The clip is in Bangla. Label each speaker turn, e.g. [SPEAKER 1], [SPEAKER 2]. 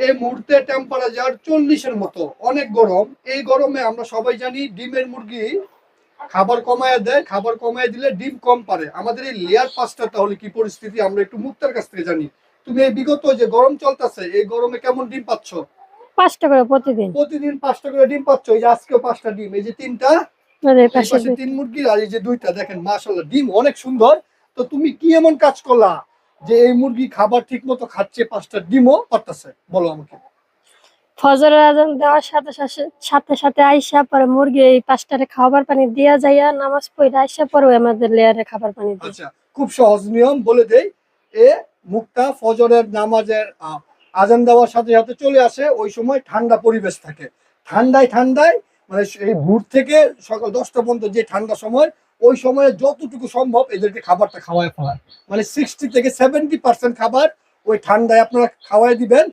[SPEAKER 1] এই মুহূর্তে টেম্পারেচার 40-এর মতো, অনেক গরম। এই গরমে আমরা সবাই জানি ডিমের মুরগি খাবার কমায় দেয়, খাবার কমায় দিলে ডিম কম পারে। আমাদের এই লেয়ার পাঁচটা তাহলে কি পরিস্থিতি আমরা একটু মুক্তার কাছ থেকে জানি। তুমি এই বিগত যে গরম চলতেছে এই গরমে কেমন ডিম পাচ্ছ?
[SPEAKER 2] 5টা করে প্রতিদিন।
[SPEAKER 1] প্রতিদিন 5টা করে ডিম পাচ্ছ। এই যে আজকেও 5টা ডিম, এই যে 3টা, এই পাশে 3 মুরগির, আর এই যে 2টা, দেখেন মাশাআল্লাহ ডিম অনেক সুন্দর। তো তুমি কি এমন কাজ করলা যে এই মুরগি খাবার ঠিক মতো খাচ্ছে, 5টা ডিমও পারতেছে, বলো আমাকে।
[SPEAKER 2] ফজরের আজান দেওয়ার সাথে সাথে সাথে আইসা পরে মুরগি এই 5টারে খাবার পানি দিয়া যাইয়া নামাজ পড়ে আইসা পরে আমাদের লেয়ারে খাবার পানি দিই।
[SPEAKER 1] আচ্ছা, খুব সহজ নিয়ম বলে দেই। এ মুক্তা ফজরের নামাজের আজান দেওয়ার সাথে সাথে চলে আসে। ওই সময় ঠান্ডা পরিবেশ থাকে, ঠান্ডায় মানে এই ভোর থেকে সকাল 10টা পর্যন্ত যে ঠান্ডা সময়, ওই সময়ে যতটুকু সম্ভব এদেরকে খাবারটা খাওয়ায় ফেলায়। মানে 60 থেকে 70% খাবার ওই ঠান্ডায় আপনারা খাওয়াই দিবেন।